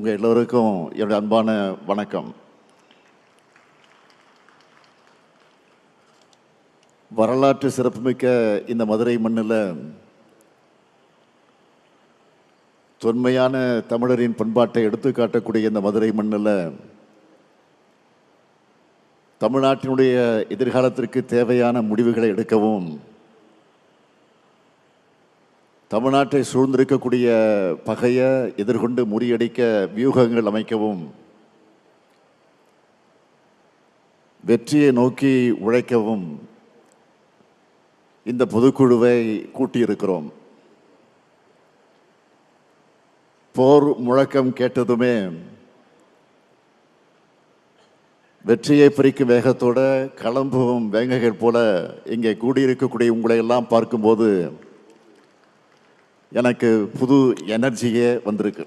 உங்கள் எல்லோருக்கும் என்னுடைய அன்பான வணக்கம். வரலாற்று சிறப்புமிக்க இந்த மதுரை மண்ணில் தொன்மையான தமிழரின் பண்பாட்டை எடுத்துக்காட்டக்கூடிய இந்த மதுரை மண்ணில் தமிழ்நாட்டினுடைய எதிர்காலத்திற்கு தேவையான முடிவுகளை எடுக்கவும், தமிழ்நாட்டை சூழ்ந்திருக்கக்கூடிய பகையை எதிர்கொண்டு முறியடிக்க வியூகங்கள் அமைக்கவும், வெற்றியை நோக்கி உழைக்கவும் இந்த பொதுக்குழுவை கூட்டியிருக்கிறோம். போர் முழக்கம் கேட்டதுமே வெற்றியை பறிக்கும் வேகத்தோட கிளம்பும் வேங்கைகள் போல இங்கே கூடியிருக்கக்கூடிய உங்களை எல்லாம் பார்க்கும்போது எனக்கு புது எனர்ஜியே வந்திருக்கு.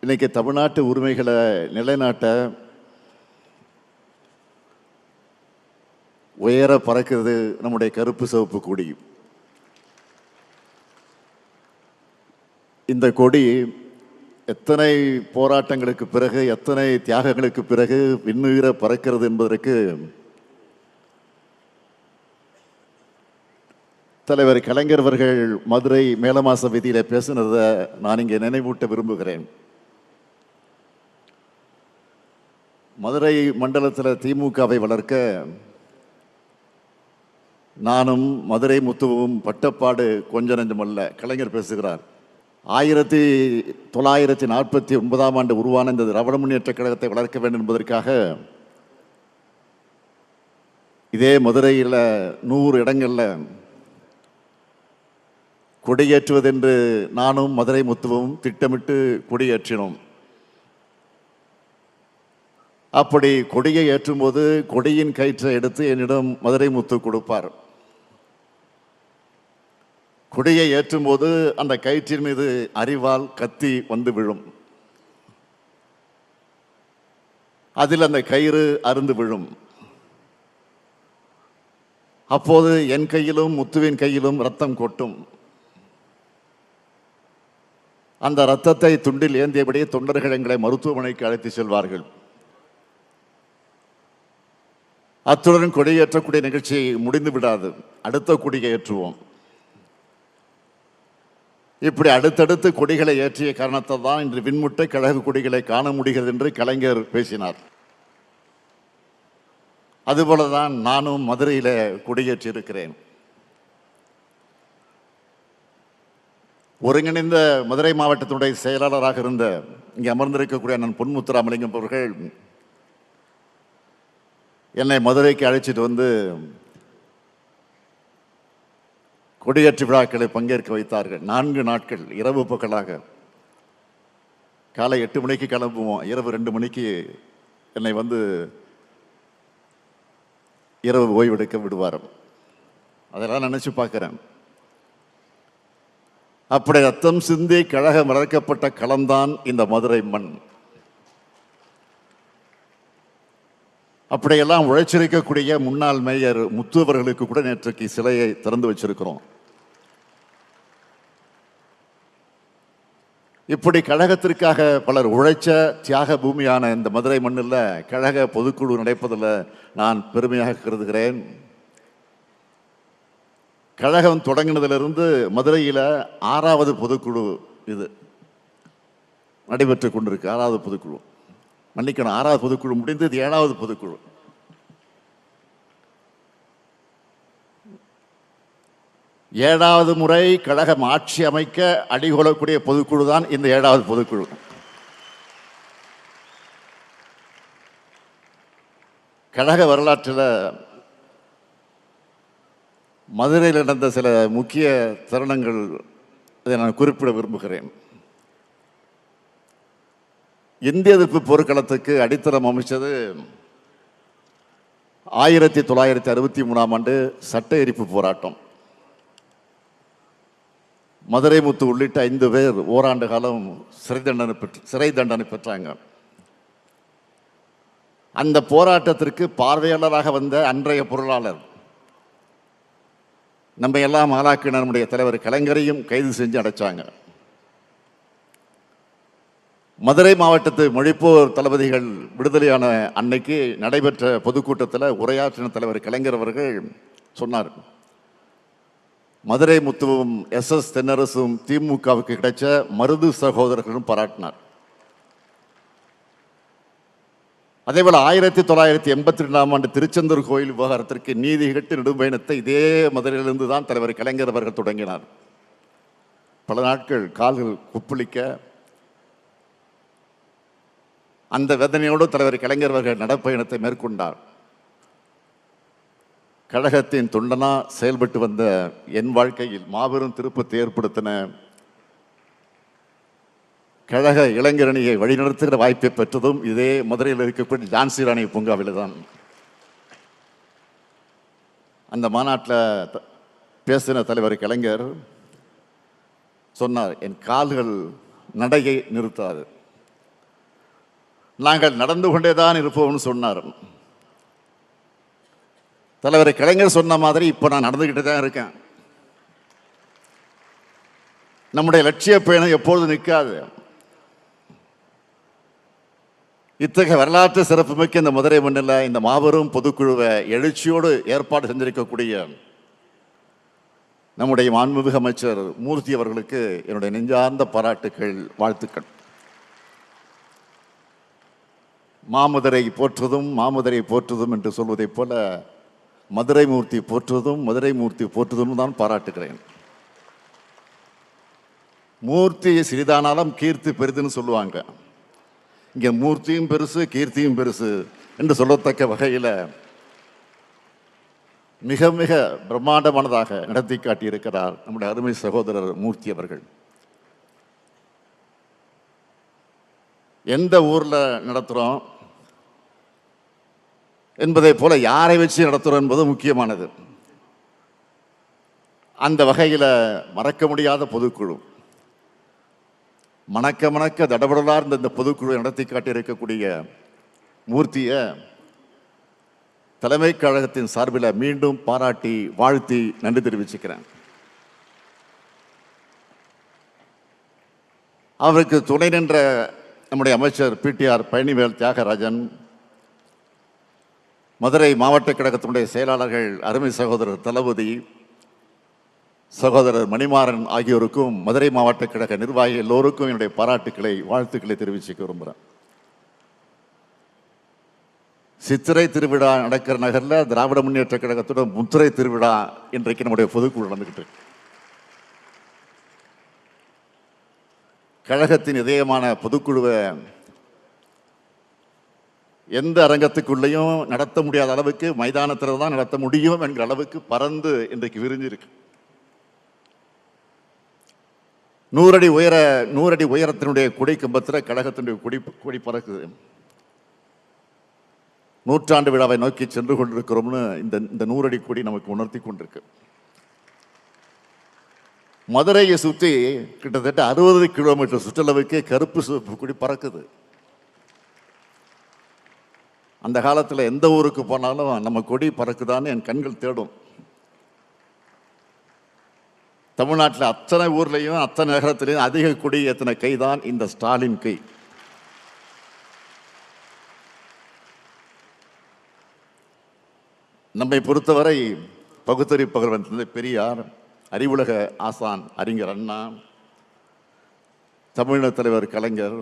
இன்னைக்கு தமிழ்நாட்டு உரிமைகளை நிலைநாட்ட உயர பறக்கிறது நம்முடைய கருப்பு சிவப்பு கொடி. இந்த கொடி எத்தனை போராட்டங்களுக்கு பிறகு, எத்தனை தியாகங்களுக்கு பிறகு விண்ணுயிர பறக்கிறது என்பதற்கு தலைவர் கலைஞர் அவர்கள் மதுரை மேலமாச வீதியில் பேசினதை நான் இங்கே நினைவூட்ட விரும்புகிறேன். மதுரை மண்டலத்தில் திமுகவை வளர்க்க நானும் மதுரை முத்துவும் பட்டப்பாடு கொஞ்ச நெஞ்சமல்ல. கலைஞர் பேசுகிறார். 1949ஆம் ஆண்டு உருவான இந்த திராவிட முன்னேற்ற கழகத்தை வளர்க்க வேண்டும் என்பதற்காக இதே மதுரையில் 100 இடங்களில் கொடியேற்றுவதென்று நானும் மதுரை முத்துவும் திட்டமிட்டு கொடியேற்றினோம். அப்படி கொடியை ஏற்றும்போது கொடியின் கயிற்றை எடுத்து என்னிடம் மதுரை முத்து கொடுப்பார். கொடியை ஏற்றும்போது அந்த கயிற்றின் மீது அரிவாள் கத்தி வந்து விழும். அதில் அந்த கயிறு அருந்து விழும். அப்போது என் கையிலும் முத்துவின் கையிலும் ரத்தம் கொட்டும். அந்த இரத்தத்தை துண்டில் ஏந்தியபடியே தொண்டர்கள் எங்களை மருத்துவமனைக்கு அழைத்து செல்வார்கள். அத்துடன் கொடியேற்றக்கூடிய நிகழ்ச்சி முடிந்து விடாது. அடுத்த கொடியை ஏற்றுவோம். இப்படி அடுத்தடுத்து கொடிகளை ஏற்றிய காரணத்தால் தான் இன்று விண்முட்டை கழக கொடிகளை காண முடிகிறது என்று கலைஞர் பேசினார். அதுபோலதான் நானும் மதுரையில் கொடியேற்றியிருக்கிறேன். ஒருங்கிணைந்த மதுரை மாவட்டத்தினுடைய செயலாளராக இருந்த இங்கே அமர்ந்திருக்கக்கூடிய அண்ணன் பொன்முத்துராமலிங்கம் அவர்கள் என்னை மதுரைக்கு அழைச்சிட்டு வந்து கொடியேற்று விழாக்களை பங்கேற்க வைத்தார்கள். 4 நாட்கள் இரவு பகலாக. காலை 8 மணிக்கு கிளம்புவோம், இரவு 2 மணிக்கு என்னை வந்து இரவு ஓய்வெடுக்க விடுவார். அதெல்லாம் நினைச்சு பார்க்கிறேன். அப்படி ரத்தம் சிந்தி கழகம் வளர்க்கப்பட்ட களம்தான் இந்த மதுரை மண். அப்படியெல்லாம் உழைச்சிருக்கக்கூடிய முன்னாள் மேயர் முத்து அவர்களுக்கு கூட நேற்றைக்கு சிலையை திறந்து வச்சிருக்கிறோம். இப்படி கழகத்திற்காக பலர் உழைச்ச தியாக பூமியான இந்த மதுரை மண்ணில் கழக பொதுக்குழு நடப்பதில் நான் பெருமையாக கருதுகிறேன். கழகம் தொடங்கினதிலிருந்து மதுரையில் 6வது பொதுக்குழு இது நடைபெற்று கொண்டிருக்கு. 6வது பொதுக்குழு, மன்னிக்கணும், 6வது பொதுக்குழு முடிந்து இது 7வது பொதுக்குழு. ஏழாவது முறை கழகம் ஆட்சி அமைக்க அடிகொள்ளக்கூடிய பொதுக்குழு தான் இந்த 7வது பொதுக்குழு. கழக வரலாற்றில் மதுரையில் நடந்த சில முக்கிய தருணங்கள் இதை நான் குறிப்பிட விரும்புகிறேன். இந்திய எதிர்ப்பு போர்க்களத்துக்கு அடித்தளம் அமைச்சது 1963ஆம் ஆண்டு சட்ட எரிப்பு போராட்டம். மதுரை முத்து உள்ளிட்ட 5 பேர் ஓராண்டு காலம் சிறை தண்டனை பெற்றாங்க. அந்த போராட்டத்திற்கு பார்வையாளராக வந்த அன்றைய பொருளாளர் நம்ம எல்லாம் ஆளாக்கின நம்முடைய தலைவர் கலைஞரையும் கைது செஞ்சு அடைச்சாங்க. மதுரை மாவட்டத்து மொழிப்போர் தளபதிகள் விடுதலையான அன்னைக்கு நடைபெற்ற பொதுக்கூட்டத்தில் உரையாற்றின தலைவர் கலைஞர் அவர்கள் சொன்னார், மதுரை முத்துவும் எஸ் தென்னரசும் திமுகவுக்கு கிடைச்ச மருது சகோதரர்களும் பாராட்டினார். அதேபோல் 1982ஆம் ஆண்டு திருச்செந்தூர் கோயில் விவகாரத்திற்கு நீதி கேட்டு நெடும்பயணத்தை இதே மதுரையிலிருந்து தான் தலைவர் கலைஞர் அவர்கள் தொடங்கினார். பல நாட்கள் கால்கள் குப்புளிக்க அந்த வேதனையோடு தலைவர் கலைஞர் அவர்கள் நடப்பயணத்தை மேற்கொண்டார். கழகத்தின் தொண்டனா செயல்பட்டு வந்த என் வாழ்க்கையில் மாபெரும் திருப்பத்தை ஏற்படுத்தின கழக இளைஞரணியை வழிநடத்துகிற வாய்ப்பை பெற்றதும் இதே மதுரையில் இருக்கக்கூடிய ஜான்சி ராணி பூங்காவில் தான். அந்த மாநாட்டில் பேசின தலைவர் கலைஞர் சொன்னார், என் கால்கள் நடையை நிறுத்தாது, நாங்கள் நடந்து கொண்டே தான் இருப்போம்னு சொன்னார். தலைவர் கலைஞர் சொன்ன மாதிரி இப்போ நான் நடந்துக்கிட்டு தான் இருக்கேன். நம்முடைய லட்சிய பயணம் எப்பொழுது நிற்காது. இத்தகைய வரலாற்று சிறப்புமிக்க இந்த மதுரை மண்ணில் இந்த மாபெரும் பொதுக்குழுவை எழுச்சியோடு ஏற்பாடு செஞ்சிருக்கக்கூடிய நம்முடைய மாண்புமிகு அமைச்சர் மூர்த்தி அவர்களுக்கு என்னுடைய நெஞ்சார்ந்த பாராட்டுக்கள், வாழ்த்துக்கள். மாமதுரை போற்றுதும் மாமதுரை போற்றுதும் என்று சொல்வதைப் போல மதுரை மூர்த்தி போற்றுவதும் மதுரை மூர்த்தி போற்றுவதும் தான் பாராட்டுகிறேன். மூர்த்தி சிறிதானாலும் கீர்த்தி பெரிதுன்னு சொல்லுவாங்க. இங்கே மூர்த்தியும் பெருசு கீர்த்தியும் பெருசு என்று சொல்லத்தக்க வகையில் மிக மிக பிரம்மாண்டமானதாக நடத்தி காட்டியிருக்கிறார் நம்முடைய அருமை சகோதரர் மூர்த்தி அவர்கள். எந்த ஊரில் நடத்துகிறோம் என்பதை போல யாரை வச்சு நடத்துகிறோம் என்பது முக்கியமானது. அந்த வகையில் மறக்க முடியாத பொதுக்குழு, மணக்க மணக்க தடபடலார் இந்த பொதுக்குழு நடத்தி காட்டியிருக்கக்கூடிய மூர்த்தியை தலைமை கழகத்தின் சார்பில் மீண்டும் பாராட்டி வாழ்த்தி நன்றி தெரிவிச்சுக்கிறேன். அவருக்கு துணை நின்ற நம்முடைய அமைச்சர் பிடிஆர் பழனிவேல் தியாகராஜன், மதுரை மாவட்ட கழகத்தினுடைய செயலாளர்கள் அருமை சகோதரர் தளபதி, சகோதரர் மணிமாறன் ஆகியோருக்கும் மதுரை மாவட்ட கழக நிர்வாகிகள் எல்லோருக்கும் என்னுடைய பாராட்டுக்களை வாழ்த்துக்களை தெரிவிச்சுக்க விரும்புகிறேன். சித்திரை திருவிழா நடக்கிற நகரில் திராவிட முன்னேற்ற கழகத்தோட முத்திரை திருவிழா இன்றைக்கு நம்முடைய பொதுக்குழு நடந்துக்கிட்டு இருக்கு. கழகத்தின் இதயமான பொதுக்குழுவை எந்த அரங்கத்துக்குள்ளேயும் நடத்த முடியாத அளவுக்கு மைதானத்தில் தான் நடத்த முடியும் என்கிற அளவுக்கு பறந்து இன்றைக்கு விரிஞ்சிருக்கு. 100 அடி உயரத்தினுடைய கொடி கம்பத்தில் கழகத்தினுடைய கொடி பறக்குது. நூற்றாண்டு விழாவை நோக்கி சென்று கொண்டிருக்கிறோம்னு இந்த 100 அடி கொடி நமக்கு உணர்த்தி கொண்டிருக்கு. மதுரையை சுற்றி கிட்டத்தட்ட 60 கிலோமீட்டர் சுற்றளவுக்கு கருப்பு சிவப்பு கொடி பறக்குது. அந்த காலத்தில் எந்த ஊருக்கு போனாலும் நம்ம கொடி பறக்குதான்னு என் கண்கள் தேடும். தமிழ்நாட்டில் அத்தனை ஊர்லேயும் அத்தனை நகரத்திலையும் அதிக கொடி ஏற்றின கை தான் இந்த ஸ்டாலின் கை. நம்மை பொறுத்தவரை பகுத்தறி பகல்வன் பெரியார், அறிவுலக ஆசான் அறிஞர் அண்ணா, தமிழக தலைவர் கலைஞர்,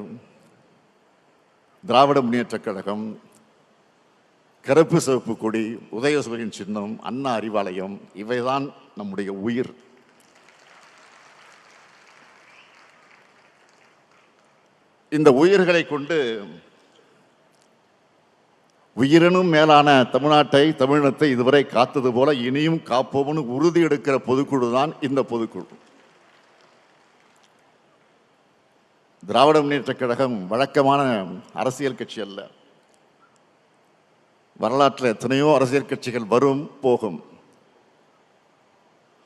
திராவிட முன்னேற்ற கழகம், கருப்பு சிவப்பு கொடி, உதயசூரியன் சின்னம், அண்ணா அறிவாலயம், இவைதான் நம்முடைய உயிர். இந்த உயிர்களை கொண்டு உயிரினும் மேலான தமிழ்நாட்டை தமிழினத்தை இதுவரை காத்தது போல இனியும் காப்போம்னு உறுதி எடுக்கிற பொதுக்குழு தான் இந்த பொதுக்குழு. திராவிட முன்னேற்ற கழகம் வழக்கமான அரசியல் கட்சி அல்ல. வரலாற்றில் எத்தனையோ அரசியல் கட்சிகள் வரும் போகும்.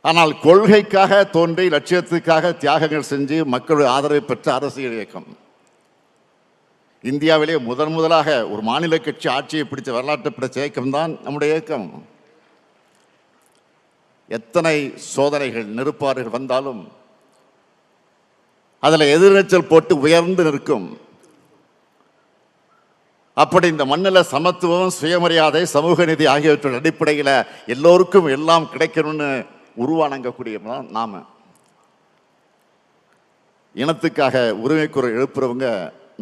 ஆனால் கொள்கைக்காக தோன்றி லட்சியத்துக்காக தியாகங்கள் செஞ்சு மக்களுடைய ஆதரவை பெற்ற அரசியல் இயக்கம். இந்தியாவிலே முதலாக ஒரு மாநில கட்சி ஆட்சியை பிடித்த வரலாற்றை பிடித்த இயக்கம் தான் நம்முடைய இயக்கம். எத்தனை சோதனைகள் நெருப்பாறுகள் வந்தாலும் அதில் எதிர்நீச்சல் போட்டு உயர்ந்து நிற்கும். அப்படி இந்த மண்ணில் சமத்துவம், சுயமரியாதை, சமூக நீதி ஆகியவற்றின் அடிப்படையில் எல்லோருக்கும் எல்லாம் கிடைக்கணும்னு உருவானங்கக்கூடிய நாம. இனத்துக்காக உரிமை குரல் எழுப்புறவங்க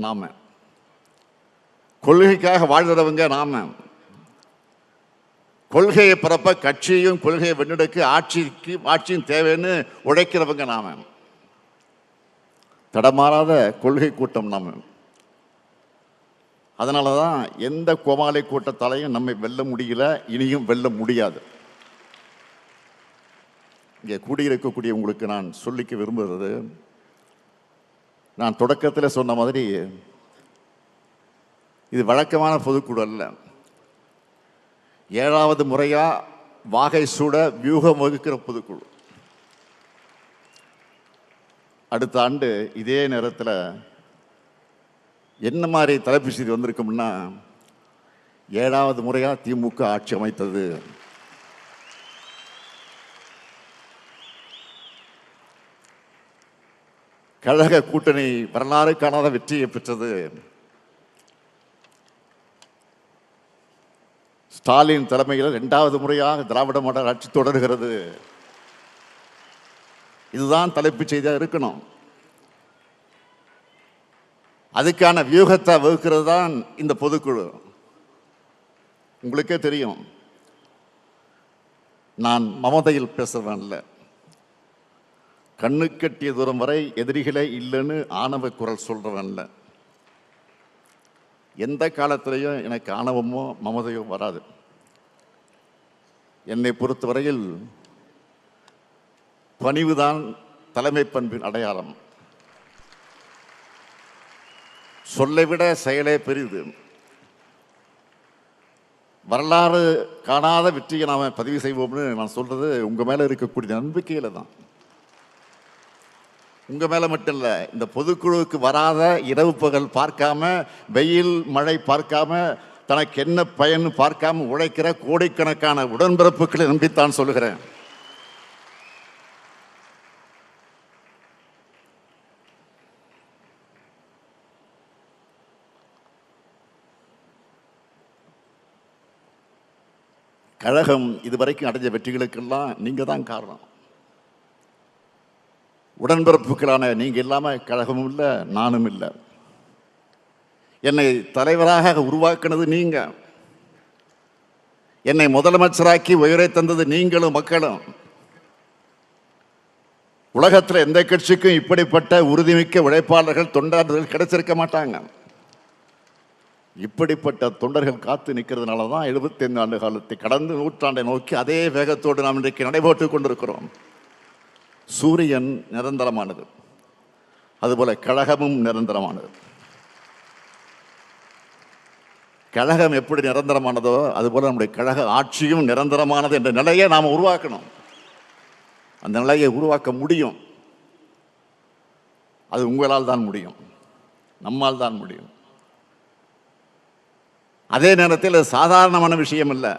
நாம, கொள்கைக்காக வாழ்கிறவங்க நாம, கொள்கையை பரப்ப கட்சியும் கொள்கையை வென்றெடுக்க ஆட்சியும் தேவைன்னு உழைக்கிறவங்க நாம. தடமாறாத கொள்கை கூட்டம் நாம. அதனால தான் எந்த கோமாளி கூட்டத்தாலையும் நம்மை வெல்ல முடியல, இனியும் வெல்ல முடியாது. இங்கே கூடியிருக்கக்கூடிய உங்களுக்கு நான் சொல்லிக்க விரும்புகிறது, நான் தொடக்கத்தில் சொன்ன மாதிரி இது வழக்கமான பொதுக்குழு அல்ல. 7வது முறையா வாகை சூட வியூகம் வகுக்கிற பொதுக்குழு. அடுத்த ஆண்டு இதே நேரத்தில் என்ன மாதிரி தலைப்பு செய்தி வந்திருக்கும்னா, 7வது முறையா திமுக ஆட்சி அமைத்தது, கழக கூட்டணி வரலாறு காணாத வெற்றியை பெற்றது, ஸ்டாலின் தலைமையில் 2வது முறையாக திராவிட மாடல் ஆட்சி தொடர்கிறது. இதுதான் தலைப்பு செய்தியாக இருக்கணும். அதுக்கான வியூகத்தை வகுக்கிறது தான் இந்த பொதுக்குழு. உங்களுக்கே தெரியும், நான் மமதையில் பேசுறவன் இல்லை. கண்ணு கட்டிய தூரம் வரை எதிரிகளே இல்லைன்னு ஆணவ குரல் சொல்றவன் இல்லை. எந்த காலத்திலையும் எனக்கு ஆணவமோ மமதையோ வராது. என்னை பொறுத்தவரையில் பணிவுதான் தலைமை பண்பின் அடையாளம். சொல்லை விட செயலே பெரிது. வரலாறு காணாத வெற்றியை நாம் பதிவு செய்வோம்னு நான் சொல்றது உங்க மேல இருக்கக்கூடிய நம்பிக்கையில தான். உங்க மேல மட்டும் இல்லை, இந்த பொதுக்குழுவுக்கு வராத இரவு பகல் பார்க்காம, வெயில் மழை பார்க்காம, தனக்கு என்ன பயன் பார்க்காம உழைக்கிற கோடிக்கணக்கான உடன்பிறப்புகளை நம்பித்தான் சொல்லுகிறேன். கழகம் இதுவரைக்கும் அடைஞ்ச வெற்றிகளுக்கெல்லாம் நீங்க தான் காரணம். உடன்பிறப்புகளான நீங்க இல்லாம கழகமும் இல்லை, நானும் இல்லை. என்னை தலைவராக உருவாக்குனது நீங்க. என்னை முதலமைச்சராக்கி உயரை தந்தது நீங்களும் மக்களும். உலகத்தில் எந்த கட்சிக்கும் இப்படிப்பட்ட உறுதிமிக்க உழைப்பாளர்கள், தொண்டாளர்கள் கிடைச்சிருக்க மாட்டாங்க. இப்படிப்பட்ட தொண்டர்கள் காத்து நிற்கிறதுனால தான் 75 ஆண்டு காலத்தை கடந்து நூற்றாண்டை நோக்கி அதே வேகத்தோடு நாம் இன்றைக்கு நடைபோட்டுக் கொண்டிருக்கிறோம். சூரியன் நிரந்தரமானது, அதுபோல கழகமும் நிரந்தரமானது. கழகம் எப்படி நிரந்தரமானதோ அதுபோல நம்முடைய கழக ஆட்சியும் நிரந்தரமானது என்ற நிலையை நாம் உருவாக்கணும். அந்த நிலையை உருவாக்க முடியும். அது உங்களால் தான் முடியும், நம்மால் தான் முடியும். அதே நேரத்தில் அது சாதாரணமான விஷயம் இல்லை.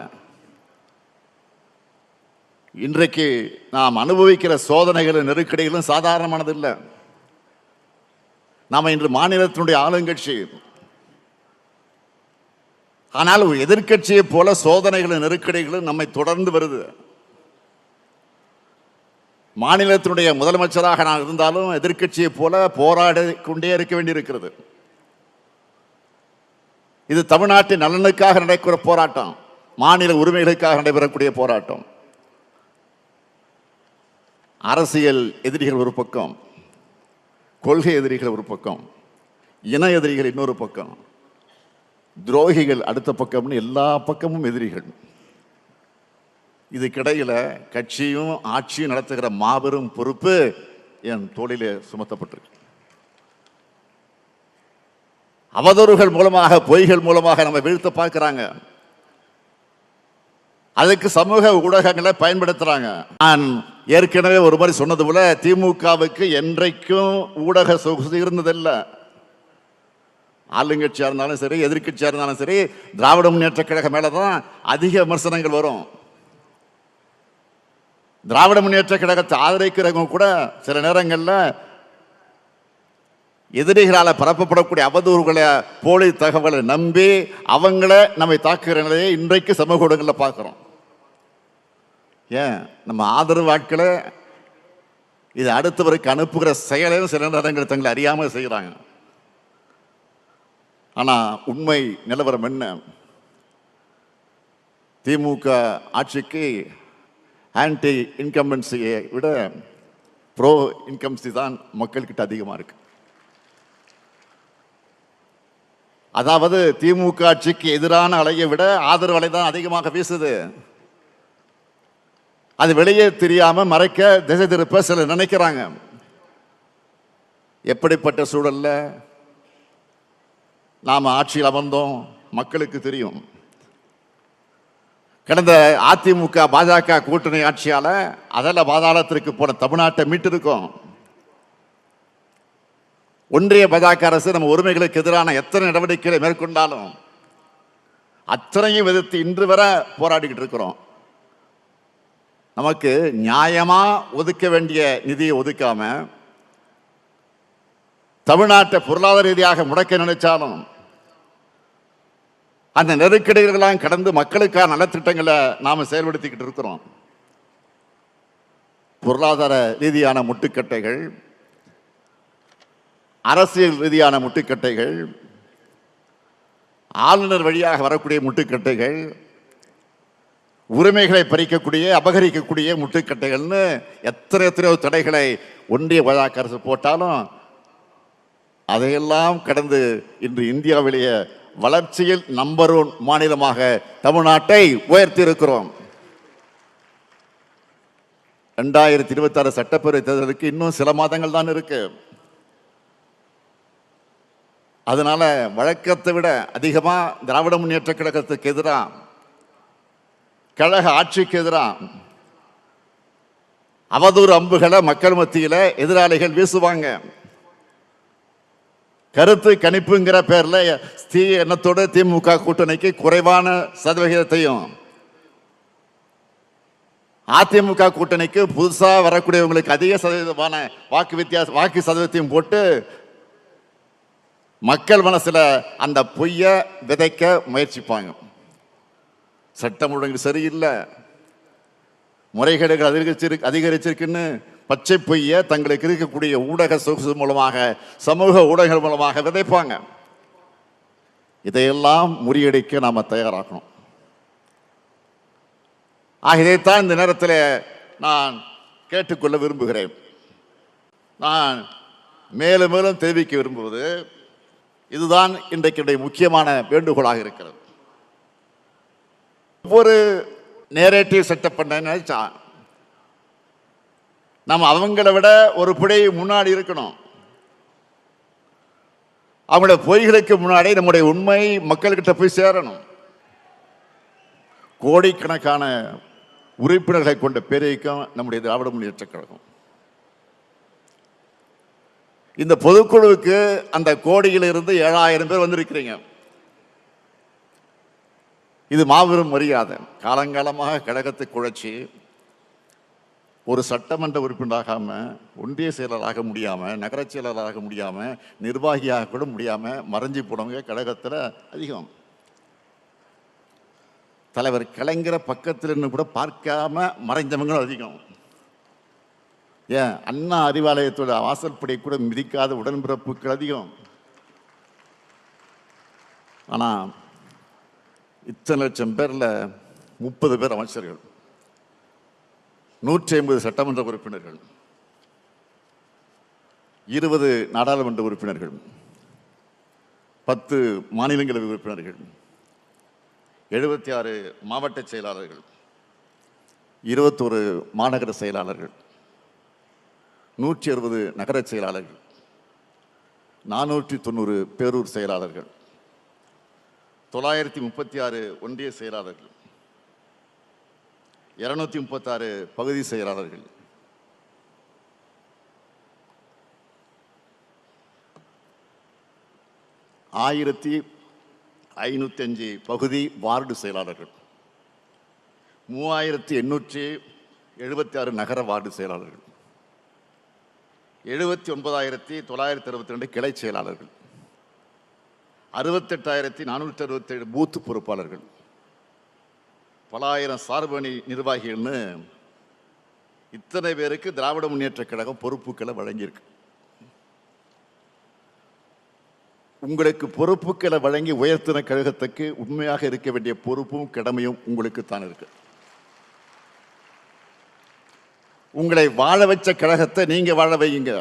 இன்றைக்கு நாம் அனுபவிக்கிற சோதனைகளும் நெருக்கடிகளும் சாதாரணமானது இல்லை. நாம் இன்று மாநிலத்தினுடைய ஆளுங்கட்சி. ஆனால் ஒரு எதிர்கட்சியை போல சோதனைகளும் நெருக்கடிகளும் நம்மை தொடர்ந்து வருது. மாநிலத்தினுடைய முதலமைச்சராக நான் இருந்தாலும் எதிர்கட்சியை போல போராடி கொண்டே இருக்க வேண்டியிருக்கிறது. இது தமிழ்நாட்டின் நலனுக்காக நடக்கிற போராட்டம், மாநில உரிமைகளுக்காக நடைபெறக்கூடிய போராட்டம். அரசியல் எதிரிகள் ஒரு பக்கம், கொள்கை எதிரிகள் ஒரு பக்கம், இன எதிரிகள் இன்னொரு பக்கம், துரோகிகள் அடுத்த பக்கம்னு எல்லா பக்கமும் எதிரிகள். இதுக்கிடையில் கட்சியும் ஆட்சியும் நடத்துகிற மாபெரும் பொறுப்பு என் தோளிலே சுமத்தப்பட்டிருக்கு. அவதூறுகள் மூலமாக, பொய்கள் மூலமாக நம்ம வீழ்த்த பார்க்கிறாங்க. அதுக்கு சமூக ஊடகங்களை பயன்படுத்துறாங்க. நான் ஏற்கனவே ஒரு மாதிரி சொன்னது போல திமுகவுக்கு என்றைக்கும் ஊடக சொகுசு இருந்ததில்லை. ஆளுங்கட்சியா இருந்தாலும் சரி, எதிர்கட்சியா இருந்தாலும் சரி, திராவிட முன்னேற்ற கழக மேலதான் அதிக விமர்சனங்கள் வரும். திராவிட முன்னேற்ற கழகத்தை ஆதரிக்கிறவங்க கூட சில நேரங்களில் எதிரிகளால் பரப்பப்படக்கூடிய அவதூறுகளை போலி தகவலை நம்பி அவங்கள நம்மை தாக்குகிற நிலையை இன்றைக்கு சமூக ஊடகங்களில் பார்க்குறோம். ஏன் நம்ம ஆதரவு ஆட்களை இது அடுத்தவருக்கு அனுப்புகிற செயலையும் சில நேரங்கள் தங்களை அறியாமல் செய்கிறாங்க. ஆனால் உண்மை நிலவரம் என்ன? திமுக ஆட்சிக்கு ஆன்டி இன்கம்பன்சியை விட ப்ரோ இன்கம்பன்சி தான் மக்கள்கிட்ட அதிகமாக இருக்கு. அதாவது திமுக ஆட்சிக்கு எதிரான அலையை விட ஆதரவு அலை தான் அதிகமாக வீசுது. அது வெளியே தெரியாம மறைக்க திசை திருப்ப சிலர் நினைக்கிறாங்க. எப்படிப்பட்ட சூழல்ல நாம ஆட்சியில் அமர்ந்தோம் மக்களுக்கு தெரியும். கடந்த அதிமுக பாஜக கூட்டணி ஆட்சியால அதெல்லாம் பாதாளத்திற்கு போன தமிழ்நாட்டை மீட்டிருக்கோம். ஒன்றிய பாஜக அரசு நம்ம உரிமைகளுக்கு எதிரான எத்தனை நடவடிக்கைகளை மேற்கொண்டாலும் அத்தனையும் எதிர்த்து இன்று வரை போராடிக்கிட்டு இருக்கிறோம். நமக்கு நியாயமா ஒதுக்க வேண்டிய நிதியை ஒதுக்காம தமிழ்நாட்டை பொருளாதார ரீதியாக முடக்க நினைச்சாலும் அந்த நெருக்கடிகளெல்லாம் கடந்து மக்களுக்கான நலத்திட்டங்களை நாம செயல்படுத்திக்கிட்டு இருக்கிறோம். பொருளாதார ரீதியான முட்டுக்கட்டைகள், அரசியல் ரீதியான முட்டுக்கட்டைகள், ஆளுநர் வழியாக வரக்கூடிய முட்டுக்கட்டைகள், உரிமைகளை பறிக்கக்கூடிய அபகரிக்கக்கூடிய முட்டுக்கட்டைகள்னு எத்தனையோ தடைகளை ஒன்றிய பாஜக அரசு போட்டாலும் அதையெல்லாம் கடந்து இன்று இந்தியாவிலேயே வளர்ச்சியில் நம்பர் 1 மாநிலமாக தமிழ்நாட்டை உயர்த்தி இருக்கிறோம். 2026 சட்டப்பேரவை தேர்தலுக்கு இன்னும் சில மாதங்கள் தான் இருக்கு. அதனால வழக்கத்தை விட அதிகமா திராவிட முன்னேற்ற கழகத்துக்கு எதிராக, கழக ஆட்சிக்கு எதிராக அவதூறு அம்புகளை மக்கள் மத்தியில் எதிராளிகள் வீசுவாங்க. கருத்து கணிப்புங்கிற பேர்ல எண்ணத்தோடு திமுக கூட்டணிக்கு குறைவான சதவிகிதத்தையும், அதிமுக கூட்டணிக்கு புதுசா வரக்கூடியவங்களுக்கு அதிக சதவீதமான வாக்கு சதவீதத்தையும் போட்டு மக்கள் மனசுல அந்த பொய்ய விதைக்க முயற்சிப்பாங்க. சட்டம் ஒழுங்கு சரியில்லை, முறைகேடுகள் அதிகரிச்சிருக்குன்னு பச்சை பொய்ய தங்களுக்கு இருக்கக்கூடிய ஊடக சொகுசு மூலமாக, சமூக ஊடகங்கள் மூலமாக விதைப்பாங்க. இதையெல்லாம் முறியடிக்க நாம தயாராகணும். இதைத்தான் இந்த நேரத்தில் நான் கேட்டுக்கொள்ள விரும்புகிறேன். நான் மேலும் மேலும் தெரிவிக்க விரும்புவது இதுதான் இன்றைக்கு முக்கியமான வேண்டுகோளாக இருக்கிறது. ஒவ்வொரு நேரேட்டிவ் செட்டப் பண்ண நினைச்சா நம்ம அவங்கள விட ஒரு பிழை முன்னாடி இருக்கணும். அவங்களோட பொய்களுக்கு முன்னாடி நம்முடைய உண்மை மக்கள்கிட்ட போய் சேரணும். கோடிக்கணக்கான உறுப்பினர்களை கொண்ட பேரியக்கம் நம்முடைய திராவிட முன்னேற்ற கழகம். இந்த பொதுக்குழுவுக்கு அந்த கோடியிலிருந்து 7000 பேர் வந்திருக்கிறீங்க. இது மாபெரும் மரியாதை. காலங்காலமாக கழகத்தை குழைச்சி ஒரு சட்டமன்ற உறுப்பினராகாம, ஒன்றிய செயலராக முடியாம, நகர செயலராக முடியாம, நிர்வாகியாக கூட முடியாம மறைஞ்சி போனவங்க கழகத்தில் அதிகம். தலைவர் கலைஞரை பக்கத்தில் கூட பார்க்காம மறைஞ்சவங்களும் அதிகம். ஏன் அண்ணா அறிவாலயத்தோட வாசல்படி கூட மிதிக்காத உடன்பிறப்புகள் அதிகம். ஆனா இத்தனை லட்சம் பேர்ல 30 பேர் அமைச்சர்கள், 150 சட்டமன்ற உறுப்பினர்கள், 20 நாடாளுமன்ற உறுப்பினர்கள், 10 மாநிலங்களவை உறுப்பினர்கள், 76 மாவட்ட செயலாளர்கள், 21 மாநகர செயலாளர்கள், 160 நகர செயலாளர்கள், 490 பேரூர் செயலாளர்கள், 936 ஒன்றிய செயலாளர்கள், 236 பகுதி செயலாளர்கள், 1505 பகுதி வார்டு செயலாளர்கள், 3875 76 நகர வார்டு செயலாளர்கள், 79,962 கிளை செயலாளர்கள், 68,467 பூத்து பொறுப்பாளர்கள், பல ஆயிரம் சார்பணி நிர்வாகிகள்னு இத்தனை பேருக்கு திராவிட முன்னேற்ற கழகம் பொறுப்புகளை வழங்கியிருக்கு. உங்களுக்கு பொறுப்புகளை வழங்கி உயர்த்தின கழகத்துக்கு உண்மையாக இருக்க வேண்டிய பொறுப்பும் கடமையும் உங்களுக்கு தான் இருக்கு. உங்களை வாழ வச்ச கழகத்தை நீங்க வாழ வையுங்க.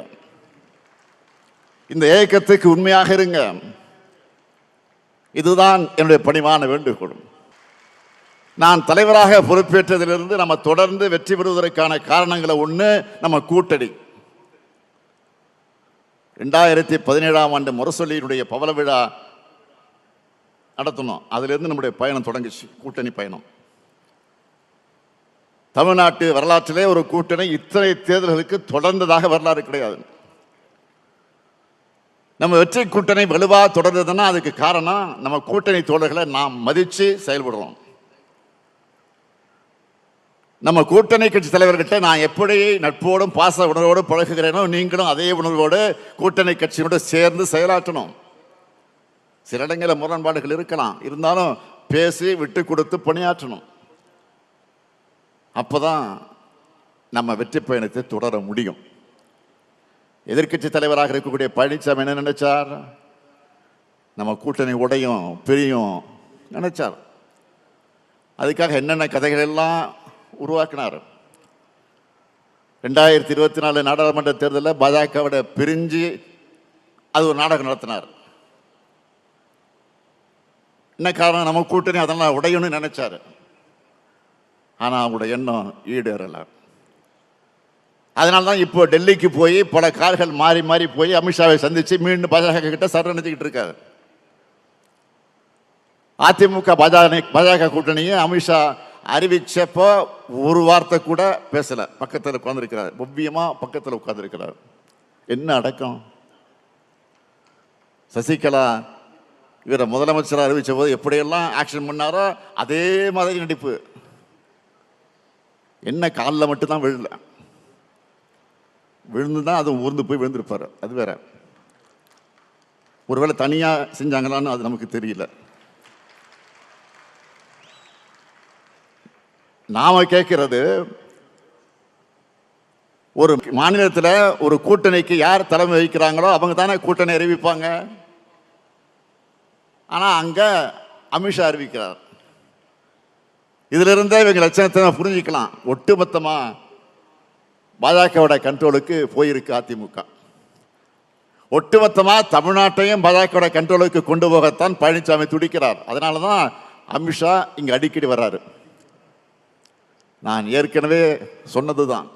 இந்த இயக்கத்துக்கு உண்மையாக இருங்க. இதுதான் என்னுடைய பணிவான வேண்டுகோள். நான் தலைவராக பொறுப்பேற்றதிலிருந்து நம்ம தொடர்ந்து வெற்றி பெறுவதற்கான காரணங்களை ஒன்று, நம்ம கூட்டணி. 2017ஆம் ஆண்டு முரசொலியினுடைய பவள விழா நடத்தணும். அதிலிருந்து நம்முடைய பயணம் தொடங்குச்சு, கூட்டணி பயணம். தமிழ்நாட்டு வரலாற்றிலே ஒரு கூட்டணி இத்தனை தேர்தல்களுக்கு தொடர்ந்ததாக வரலாறு கிடையாது. நம்ம வெற்றி கூட்டணி வலுவாக தொடர்ந்ததுன்னா அதுக்கு காரணம் நம்ம கூட்டணி தோழர்களை நாம் மதித்து செயல்படுறோம். நம்ம கூட்டணி கட்சி தலைவர்கிட்ட நான் எப்படி நட்போடும் பாச உணர்வோடு பழகுகிறேனோ நீங்களும் அதே உணர்வோடு கூட்டணி கட்சியோடு சேர்ந்து செயலாற்றணும். சில இடங்களில் முரண்பாடுகள் இருக்கலாம், இருந்தாலும் பேசி விட்டு கொடுத்து பணியாற்றணும். அப்போதான் நம்ம வெற்றி பயணத்தை தொடர முடியும். எதிர்க்கட்சி தலைவராக இருக்கக்கூடிய பழனிசாமி என்ன நினைச்சார்? நம்ம கூட்டணி உடையும் பிரியும் நினைச்சார். அதுக்காக என்னென்ன கதைகள் எல்லாம் உருவாக்கினார். 2024 நாடாளுமன்ற தேர்தலில் பாஜகவோட பிரிஞ்சு அது ஒரு நாடகம் நடத்தினார். என்ன காரணம்? நம்ம கூட்டணி அதெல்லாம் உடையணும்னு நினைச்சாரு. ஆனால் அவங்களோட எண்ணம் ஈடேறல. அதனால தான் இப்போ டெல்லிக்கு போய் பல கார்கள் மாறி மாறி போய் அமித்ஷாவை சந்திச்சு மீண்டும் பாஜக கிட்ட சரணடைஞ்சிக்கிட்டு இருக்காரு. அதிமுக பாஜக கூட்டணியை அமித்ஷா அறிவிச்சப்போ ஒரு வார்த்தை கூட பேசல. பக்கத்தில் உட்கார்ந்துருக்கிறார், ஒவ்வியமா பக்கத்தில் உட்கார்ந்துருக்கிறார். என்ன அடக்கம்! சசிகலா இவரை முதலமைச்சராக அறிவிச்ச போது எப்படியெல்லாம் ஆக்ஷன் பண்ணாரோ அதே மாதிரி நடிப்பு. என்ன காலில் மட்டும்தான் விழல, விழுந்துதான் அது ஊர்ந்து போய் விழுந்திருப்பாரு. அது வேற. ஒருவேளை தனியாக செஞ்சாங்களான்னு அது நமக்கு தெரியல. நாம கேட்கிறது, ஒரு மாநிலத்தில் ஒரு கூட்டணிக்கு யார் தலைமை வகிக்கிறாங்களோ அவங்க தானே கூட்டணி அறிவிப்பாங்க. ஆனால் அங்கே அமித்ஷா அறிவிக்கிறார். இதிலிருந்தே இவங்க லட்சணத்தை புரிஞ்சிக்கலாம். ஒட்டுமொத்தமாக பாஜகவோட கண்ட்ரோலுக்கு போயிருக்கு அதிமுக. ஒட்டுமொத்தமாக தமிழ்நாட்டையும் பாஜகவோட கண்ட்ரோலுக்கு கொண்டு போகத்தான் பழனிசாமி துடிக்கிறார். அதனால தான் அமித்ஷா இங்கே அடிக்கடி வர்றாரு. நான் ஏற்கனவே சொன்னது தான்,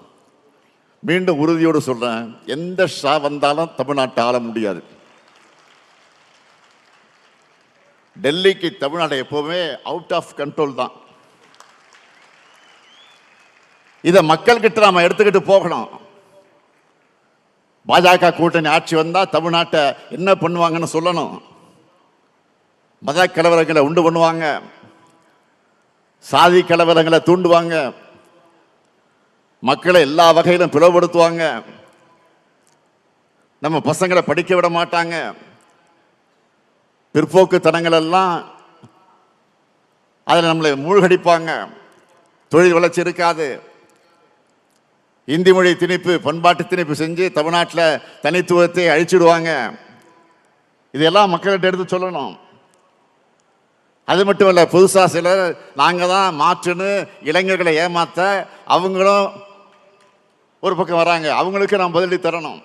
மீண்டும் உறுதியோடு சொல்றேன், எந்த ஷா வந்தாலும் தமிழ்நாட்டை ஆள முடியாது. டெல்லிக்கு தமிழ்நாடு எப்பவுமே அவுட் ஆஃப் கண்ட்ரோல் தான். இதை மக்கள் கிட்ட நாம எடுத்துக்கிட்டு போகணும். பாஜக கூட்டணி ஆட்சி வந்தா தமிழ்நாட்டை என்ன பண்ணுவாங்கன்னு சொல்லணும். மத கலவரங்களை உண்டு பண்ணுவாங்க, சாதி கலவரங்களை தூண்டுவாங்க, மக்களை எல்லா வகையிலும் பிளவுபடுத்துவாங்க, நம்ம பசங்களை படிக்க விட மாட்டாங்க, பிற்போக்குத்தனங்கள் எல்லாம் அதில் நம்மளை மூழ்கடிப்பாங்க, தொழில் வளர்ச்சி இருக்காது, இந்தி மொழி திணிப்பு பண்பாட்டு திணிப்பு செஞ்சு தமிழ்நாட்டில் தனித்துவத்தை அழிச்சிடுவாங்க. இதெல்லாம் மக்கள்கிட்ட எடுத்து சொல்லணும். அது மட்டும் இல்லை, புதுசாக சிலர் நாங்கள் தான் மாற்றுன்னு இளைஞர்களை ஏமாற்ற அவங்களும் ஒரு பக்கம் வராங்க. அவங்களுக்கு நாம் பதிலடி தரணும்.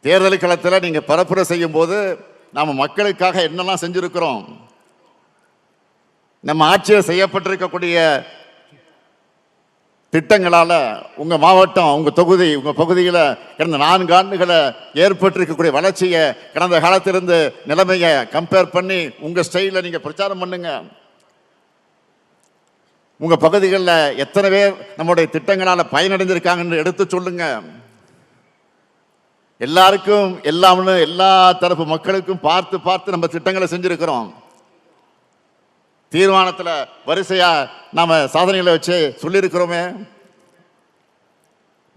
தேர்தல் களத்தில் நீங்கள் பரப்புரை செய்யும் போது நாம் மக்களுக்காக என்னெல்லாம் செஞ்சுருக்கிறோம், நம்ம ஆட்சியில் செய்யப்பட்டிருக்கக்கூடிய திட்டங்களால் உங்கள் மாவட்டம், உங்கள் தொகுதி, உங்கள் பகுதியில் கடந்த 4 ஆண்டுகளை ஏற்பட்டிருக்கக்கூடிய வளர்ச்சியை, கடந்த காலத்திலிருந்து நிலைமையை கம்பேர் பண்ணி உங்கள் ஸ்டைலில் நீங்கள் பிரச்சாரம் பண்ணுங்க. உங்கள் பகுதிகளில் எத்தனை பேர் நம்முடைய திட்டங்களால் பயனடைந்திருக்காங்கன்னு எடுத்து சொல்லுங்க. எல்லாருக்கும் எல்லாம்னு எல்லா தரப்பு மக்களுக்கும் பார்த்து பார்த்து நம்ம திட்டங்களை செஞ்சிருக்கிறோம். தீர்மானத்தில் வரிசையா நாம சாதனைகளை வச்சு சொல்லியிருக்கிறோமே.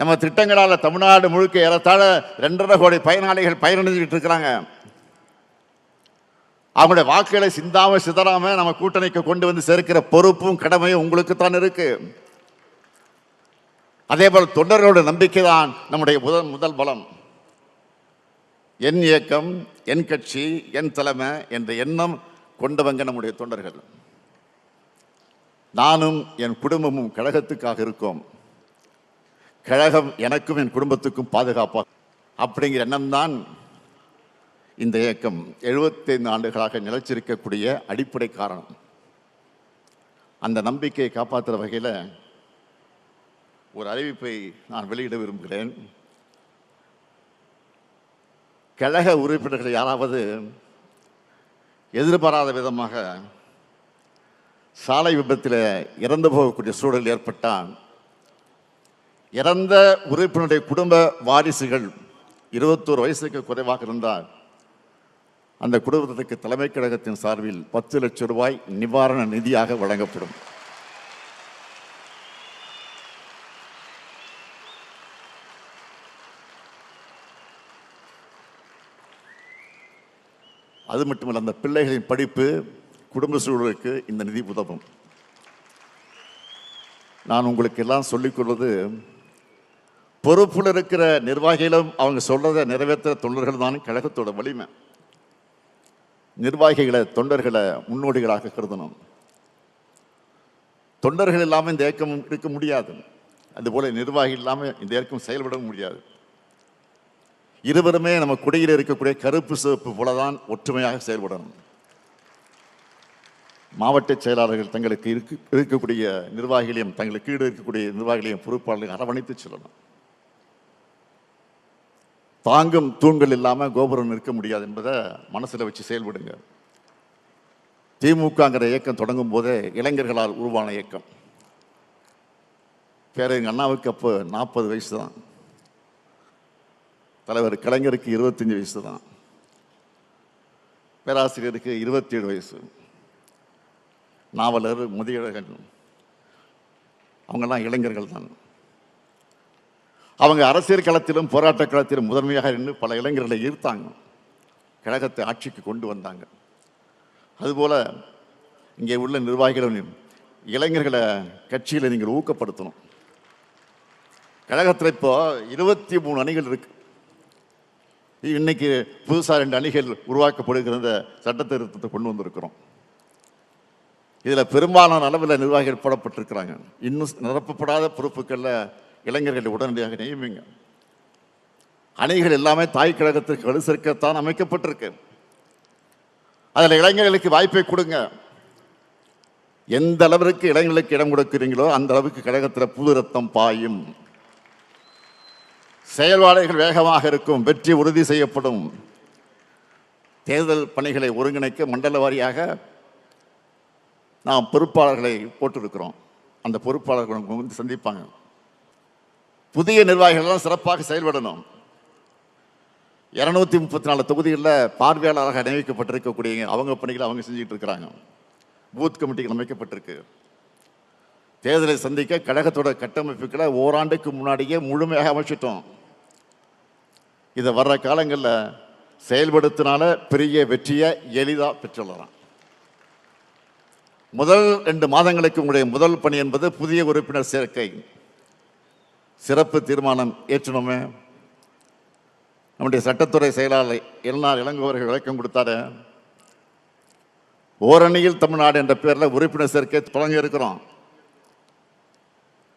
நம்ம திட்டங்களால் தமிழ்நாடு முழுக்க ஏறத்தாழ 2.5 கோடி பயனாளிகள் பயனடைஞ்சிட்டு இருக்கிறாங்க. அவங்களுடைய வாக்குகளை சிந்தாம சிதறாம நம்ம கூட்டணிக்கு கொண்டு வந்து சேர்க்கிற பொறுப்பும் கடமையும் உங்களுக்கு தான் இருக்கு. அதே போல தொண்டர்களோட நம்பிக்கை தான் நம்முடைய முதல் பலம். என் இயக்கம், என் கட்சி, என் தலைமை என்ற எண்ணம் கொண்டவங்க நம்முடைய தொண்டர்கள். நானும் என் குடும்பமும் கழகத்துக்காக இருக்கோம். கழகம் எனக்கும் என் குடும்பத்துக்கும் பாதுகாப்பாக அப்படிங்கிற எண்ணம் தான் இந்த இயக்கம் 75 ஆண்டுகளாக நிலைச்சிருக்கக்கூடிய அடிப்படை காரணம். அந்த நம்பிக்கையை காப்பாற்றுற வகையில் ஒரு அறிவிப்பை நான் வெளியிட விரும்புகிறேன். கழக உறுப்பினர்கள் யாராவது எதிர்பாராத விதமாக சாலை விபத்தில் இறந்து போகக்கூடிய சூழல் ஏற்பட்டால், இறந்த உறுப்பினருடைய குடும்ப வாரிசுகள் 21 வயசுக்கு குறைவாக இருந்தால் அந்த குடும்பத்திற்கு தலைமை கழகத்தின் சார்பில் 10 லட்சம் ரூபாய் நிவாரண நிதியாக வழங்கப்படும். அது மட்டுமல்ல, அந்த பிள்ளைகளின் படிப்பு, குடும்ப சூழலுக்கு இந்த நிதி உதவும். நான் உங்களுக்கு எல்லாம் சொல்லிக்கொள்வது, பொறுப்பில் இருக்கிற நிர்வாகிகளும் அவங்க சொல்றதை நிறைவேற்ற தொண்டர்கள் தான் கழகத்தோட வலிமை. நிர்வாகிகளை, தொண்டர்களை முன்னோடிகளாக கருதணும். தொண்டர்கள் இல்லாமல் இந்த இயக்கம் இருக்க முடியாது. அதுபோல நிர்வாகி இல்லாமல் இந்த இயக்கம் செயல்பட முடியாது. இருவருமே நம்ம குடியில் இருக்கக்கூடிய கருப்பு சிவப்பு போலதான் ஒற்றுமையாக செயல்படணும். மாவட்ட செயலாளர்கள் தங்களுக்கு இருக்கக்கூடிய நிர்வாகிகளையும், தங்களுக்கு கீழே இருக்கக்கூடிய நிர்வாகிகளையும், பொறுப்பாளர்களையும் அரவணைத்து செல்லணும். தாங்கும் தூண்கள் இல்லாமல் கோபுரம் நிற்க முடியாது என்பதை மனசில் வச்சு செயல்படுங்க. திமுகங்கிற இயக்கம் தொடங்கும் போதே இளைஞர்களால் உருவான இயக்கம். பேரறிஞர் அண்ணாவுக்கு அப்போ 40 வயசு தான். தலைவர் கலைஞருக்கு 25 வயசு தான். பேராசிரியருக்கு 27 வயசு. நாவலர், முதியழகன், அவங்கெல்லாம் இளைஞர்கள் தான். அவங்க அரசியல் களத்திலும் போராட்ட களத்திலும் முதன்மையாக நின்று பல இளைஞர்களை ஈர்த்தாங்க, கழகத்தை ஆட்சிக்கு கொண்டு வந்தாங்க. அதுபோல் இங்கே உள்ள நிர்வாகிகளும் இளைஞர்களை கட்சியில் நீங்கள் ஊக்கப்படுத்தணும். கழகத்தில் இப்போ 23 அணிகள் இருக்கு. இன்னைக்கு புதுசாக 2 அணிகள் உருவாக்கப்படுகிற சட்ட திருத்தத்தை கொண்டு வந்திருக்கிறோம். இதில் பெரும்பாலான அளவில் நிர்வாகிகள் போடப்பட்டிருக்கிறாங்க. இன்னும் நிரப்பப்படாத பொறுப்புகளில் இளைஞர்களை உடனடியாக நியமிங்க. அணிகள் எல்லாமே தாய் கழகத்திற்கு வலு சேர்க்கத்தான் அமைக்கப்பட்டிருக்கு. அதில் இளைஞர்களுக்கு வாய்ப்பை கொடுங்க. எந்த அளவிற்கு இளைஞர்களுக்கு இடம் கொடுக்கிறீங்களோ அந்த அளவுக்கு கழகத்தில் புது ரத்தம் பாயும். செயல்பாடுகள் வேகமாக இருக்கும். வெற்றி உறுதி செய்யப்படும். தேர்தல் பணிகளை ஒருங்கிணைக்க மண்டல வாரியாக நாம் பொறுப்பாளர்களை போட்டிருக்கிறோம். அந்த பொறுப்பாளர்கள் வந்து சந்திப்பாங்க. புதிய நிர்வாகிகள் சிறப்பாக செயல்படணும். 234 தொகுதிகளில் பார்வையாளராக நியமிக்கப்பட்டிருக்கக்கூடிய அவங்க பணிகளை அவங்க செஞ்சுட்டு இருக்கிறாங்க. பூத் கமிட்டிகள் அமைக்கப்பட்டிருக்கு. தேர்தலை சந்திக்க கழகத்தோட கட்டமைப்புகளை ஓராண்டுக்கு முன்னாடியே முழுமையாக அமைச்சிட்டோம். இதை வர்ற காலங்களில் செயல்படுத்தினால பெரிய வெற்றியை எளிதாக பெற்றுள்ளலாம். முதல் 2 மாதங்களுக்கு உங்களுடைய முதல் பணி என்பது புதிய உறுப்பினர் சேர்க்கை. சிறப்பு தீர்மானம் ஏற்றணுமே. நம்முடைய சட்டத்துறை செயலாளர் எல்நாள் இளங்கோவர்கள் விளக்கம் கொடுத்தாரு. ஓரணியில் தமிழ்நாடு என்ற பேரில் உறுப்பினர் சேர்க்கை தொடங்கி இருக்கிறோம்.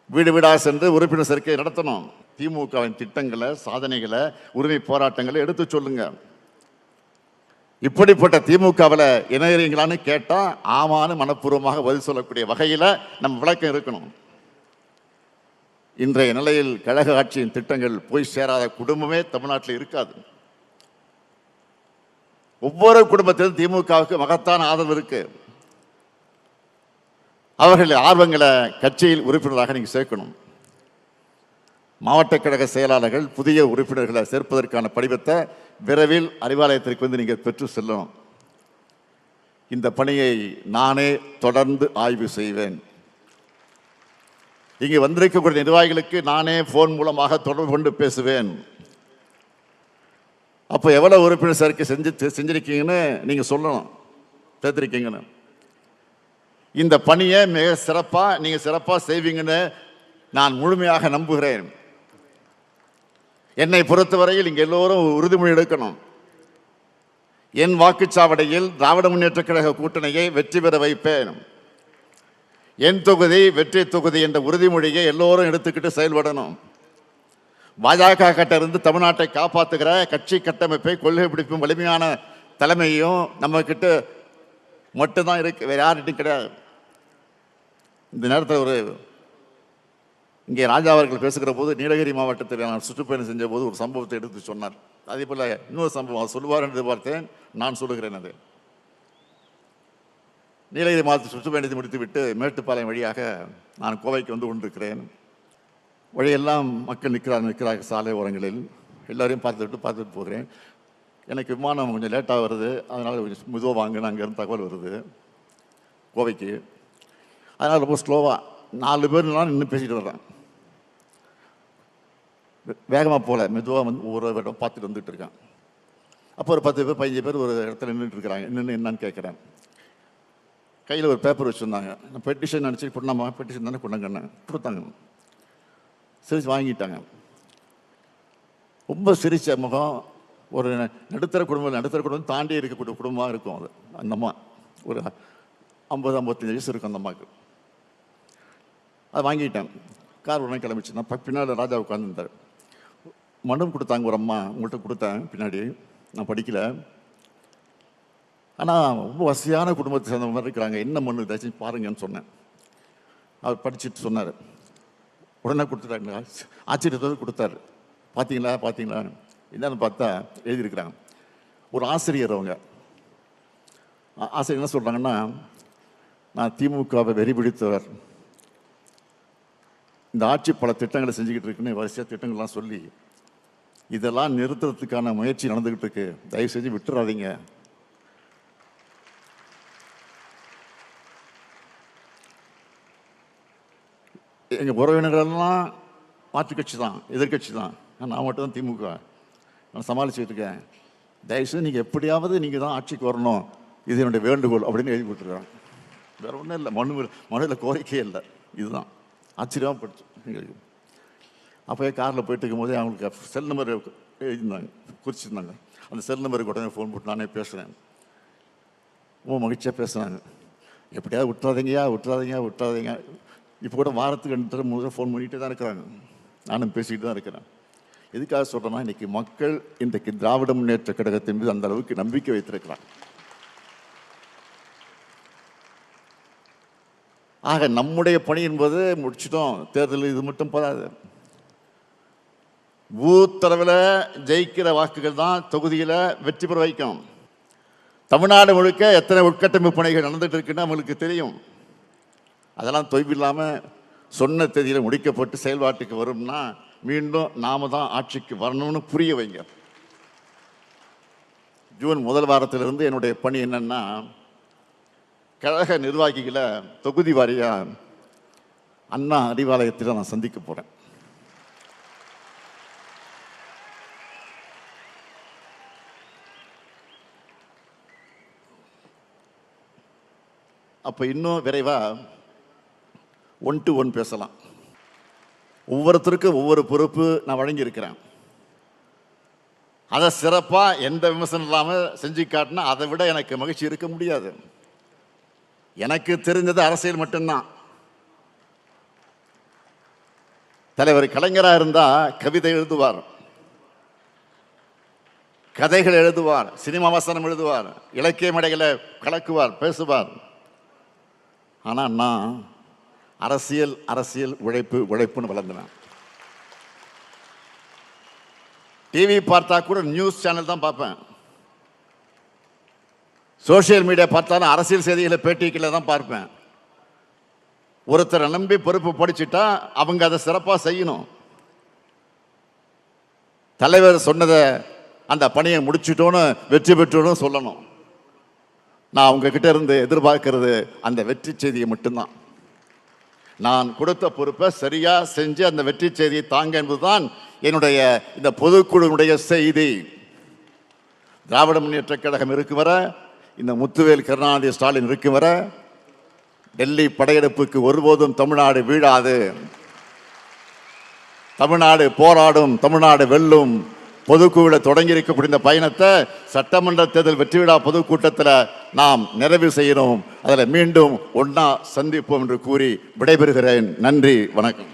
வீடு வீடாக சென்று உறுப்பினர் சேர்க்கை நடத்தணும். திமுகவின் திட்டங்களை, சாதனைகளை, உரிமை போராட்டங்களை எடுத்து சொல்லுங்க. இப்படிப்பட்ட திமுகவில் இணையறீங்களான்னு கேட்டால் ஆமான்னு மனப்பூர்வமாக பதில் சொல்லக்கூடிய வகையில் நம்ம விளக்கம் இருக்கணும். இன்றைய நிலையில் கழக ஆட்சியின் திட்டங்கள் போய் சேராத குடும்பமே தமிழ்நாட்டில் இருக்காது. ஒவ்வொரு குடும்பத்திலும் திமுகவுக்கு மகத்தான ஆதரவு இருக்கு. அவர்கள் ஆர்வங்களை கட்சியில் உறுப்பினராக நீங்கள் சேர்க்கணும். மாவட்ட கழக செயலாளர்கள் புதிய உறுப்பினர்களை சேர்ப்பதற்கான படிவத்தை விரைவில் அறிவாலயத்திற்கு வந்து நீங்கள் பெற்று செல்லணும். இந்த பணியை நானே தொடர்ந்து ஆய்வு செய்வேன். இங்கே வந்திருக்கக்கூடிய நிர்வாகிகளுக்கு நானே போன் மூலமாக தொடர்பு கொண்டு பேசுவேன். அப்போ எவ்வளவு உறுப்பினர் சேர்க்கை செஞ்சிருக்கீங்கன்னு நீங்க சொல்லணும், சேர்த்திருக்கீங்கன்னு. இந்த பணியை மிக சிறப்பாக நீங்க சிறப்பாக செய்வீங்கன்னு நான் முழுமையாக நம்புகிறேன். என்னை பொறுத்தவரையில் இங்கே எல்லோரும் உறுதிமொழி எடுக்கணும். என் வாக்குச்சாவடியில் திராவிட முன்னேற்ற கழக கூட்டணியை வெற்றி பெற வைப்பேன். என் தொகுதி வெற்றி தொகுதி என்ற உறுதிமொழியை எல்லோரும் எடுத்துக்கிட்டு செயல்படணும். பாஜக கிட்ட இருந்து தமிழ்நாட்டை காப்பாற்றுகிற கட்சி கட்டமைப்பை கொள்கை பிடிப்பும் வலிமையான தலைமையும் நம்ம கிட்ட மட்டும்தான் இருக்கு, வேற யார்கிட்டும் கிடையாது. இந்த நேரத்தில் இங்கே ராஜா அவர்கள் பேசுகிற போது நீலகிரி மாவட்டத்தில் நான் சுற்றுப்பயணம் செஞ்ச போது ஒரு சம்பவத்தை எடுத்து சொன்னார். அதே போல இன்னொரு சம்பவம் சொல்லுவார் என்று பார்த்தேன், நான் சொல்லுகிறேன். அது நீலகிரி மாவட்டத்தில் சுற்றுப்பயணத்தை முடித்துவிட்டு மேட்டுப்பாளையம் வழியாக நான் கோவைக்கு வந்து கொண்டிருக்கிறேன். வழியெல்லாம் மக்கள் நிற்கிறார்கள் சாலை ஓரங்களில். எல்லாரையும் பார்த்துட்டு போகிறேன். எனக்கு விமானம் கொஞ்சம் லேட்டாக வருது, அதனால் கொஞ்சம் மெதுவாக வாங்கினு அங்கேருந்து தகவல் வருது கோவைக்கு. அதனால் ரொம்ப ஸ்லோவாக 4 பேர்லாம் நின்று பேசிட்டு வர்றேன். வேகமாக போகல, மெதுவாக வந்து ஒவ்வொரு இடம் பார்த்துட்டு வந்துட்டு இருக்கேன். அப்போ ஒரு 10 பேர் 15 பேர் ஒரு இடத்துல நின்றுட்டு இருக்கிறாங்க. என்னன்னு கேட்குறேன். கையில் ஒரு பேப்பர் வச்சுருந்தாங்க. நான் பெட்டிஷன் நினச்சி கொண்டாமா, பெட்டிஷன் தானே கொண்டாங்கன்னு கொடுத்தாங்க. சிரிச்சு வாங்கிட்டாங்க. ரொம்ப சிரிச்ச முகம். ஒரு நடுத்தர குடும்பம் தாண்டி இருக்கக்கூடிய குடும்பமாக இருக்கும் அது. அந்த அம்மா ஒரு 50-55 வயசு இருக்கும் அந்த அம்மாவுக்கு. அதை வாங்கிட்டேன். கார் உடனே கிளம்பிச்சு. நான் பின்னால் ராஜா உட்காந்துருந்தார். மனு கொடுத்தாங்க ஒரு அம்மா, உங்கள்கிட்ட கொடுத்தேன் பின்னாடி. நான் படிக்கல, ஆனால் ரொம்ப வசதியான குடும்பத்தை சேர்ந்த மாதிரி இருக்கிறாங்க. என்ன மனு ஏதாச்சும் பாருங்கன்னு சொன்னேன். அவர் படிச்சுட்டு சொன்னார். உடனே கொடுத்துட்டாங்க. ஆச்சரியத்தோடு கொடுத்தாரு. பார்த்தீங்களா என்னன்னு பார்த்தா எழுதியிருக்கிறாங்க. ஒரு ஆசிரியர், அவங்க ஆசிரியர் என்ன சொல்கிறாங்கன்னா, நான் திமுகவை வெறி பிடித்தவர், இந்த ஆட்சி பல திட்டங்களை செஞ்சுக்கிட்டு இருக்குன்னு வரிசையாக திட்டங்கள்லாம் சொல்லி இதெல்லாம் நிறுத்துறதுக்கான முயற்சி நடந்துக்கிட்டு இருக்கு, தயவு செஞ்சு விட்டுறாதீங்க. எங்கள் உறவினர்களெல்லாம் மாற்றுக் கட்சி தான், எதிர்கட்சி தான். நான் மட்டும் தான் திமுக. நான் சமாளிச்சுட்டு இருக்கேன். தயவுசெய்து நீங்கள் எப்படியாவது நீங்கள் தான் ஆட்சிக்கு வரணும், இது என்னுடைய வேண்டுகோள் அப்படின்னு எழுதி கொடுத்துருக்காங்க. வேற ஒன்றும் இல்லை, மனுவில் கோரிக்கையே இல்லை. இதுதான் ஆச்சரியமாக படிச்சு எங்களுக்கு. அப்போயே காரில் போயிட்டு இருக்கும்போதே அவங்களுக்கு செல் நம்பர் எழுதியிருந்தாங்க, குறிச்சிருந்தாங்க. அந்த செல் நம்பருக்கு உடனே ஃபோன் போட்டு நானே பேசுகிறேன். ரொம்ப மகிழ்ச்சியாக பேசுனாங்க. எப்படியாவது விட்டுறாதீங்க. இப்போ கூட வாரத்துக்கு 2 முறை ஃபோன் பண்ணிகிட்டே தான் இருக்கிறாங்க. நானும் பேசிக்கிட்டு தான் இருக்கிறேன். எதுக்காக சொல்கிறேன்னா, இன்றைக்கி மக்கள் இன்றைக்கு திராவிட முன்னேற்ற கழகத்தின் மீது அந்த அளவுக்கு நம்பிக்கை வைத்திருக்கிறாங்க. ஆக நம்முடைய பணி என்பது முடிச்சிட்டோம். தேர்தல் இது மட்டும் போதாது. பூத் அளவில் ஜெயிக்கிற வாக்குகள் தான் தொகுதியில் வெற்றி பெற வைக்கும். தமிழ்நாடு முழுக்க எத்தனை உட்கட்டமைப்பு பணிகள் நடந்துட்டு இருக்குன்னு நம்மளுக்கு தெரியும். அதெல்லாம் தொய்வில்லாமல் சொன்ன தேதியில் முடிக்கப்பட்டு செயல்பாட்டுக்கு வரும்னா மீண்டும் நாம தான் ஆட்சிக்கு வரணும்னு புரிய வைங்க. ஜூன் 1 வாரத்திலிருந்து என்னுடைய பணி என்னன்னா, கழக நிர்வாகிகளை தொகுதி வாரியா அண்ணா அறிவாலயத்தில் நான் சந்திக்க போறேன். அப்ப இன்னும் விரைவா 1-to-1 பேசலாம். ஒவ்வொருத்தருக்கும் ஒவ்வொரு பொறுப்பு நான் வழங்கியிருக்கிறேன். அதை சிறப்பாக எந்த விமர்சனம் இல்லாமல் செஞ்சு காட்டினா அதை விட எனக்கு மகிழ்ச்சி இருக்க முடியாது. எனக்கு தெரிஞ்சது அரசியல் மட்டும்தான். தலைவர் கலைஞராக இருந்தால் கவிதை எழுதுவார், கதைகள் எழுதுவார், சினிமா வசனம் எழுதுவார், இலக்கிய மேடைகளை கலக்குவார், பேசுவார். ஆனால் நான் அரசியல் உழைப்புன்னு வளர்ந்தேன். டிவி பார்த்தா கூட நியூஸ் சேனல் தான் பார்ப்பேன். சோசியல் மீடியா பார்த்தாலும் அரசியல் செய்திகளை பேட்டிகளை தான் பார்ப்பேன். ஒருத்தரை நம்பி பொறுப்பு படிச்சுட்டா அவங்க அதை சிறப்பாக செய்யணும். தலைவர் சொன்னதை அந்த பணியை முடிச்சுட்டோன்னு வெற்றி பெற்றோன்னு சொல்லணும். நான் உங்ககிட்ட இருந்து எதிர்பார்க்கிறது அந்த வெற்றி செய்தியை மட்டும்தான். நான் கொடுத்த பொறுப்பை சரியா செஞ்சு அந்த வெற்றி செய்தியை தாங்க என்பதுதான் என்னுடைய இந்த பொதுக்குழுவுடைய செய்தி. திராவிட முன்னேற்ற கழகம் இருக்கும் வர, இந்த முத்துவேல் கருணாநிதி ஸ்டாலின் இருக்கும் வர, டெல்லி படையெடுப்புக்கு ஒருபோதும் தமிழ்நாடு வீழாது. தமிழ்நாடு போராடும், தமிழ்நாடு வெல்லும். பொதுக்குழுவில் தொடங்கி இருக்கக்கூடிய இந்த பயணத்தை சட்டமன்ற தேர்தல் வெற்றி விழா பொதுக்கூட்டத்தில் நாம் நிறைவு செய்யணும். அதில் மீண்டும் ஒன்னா சந்திப்போம் என்று கூறி விடைபெறுகிறேன். நன்றி, வணக்கம்.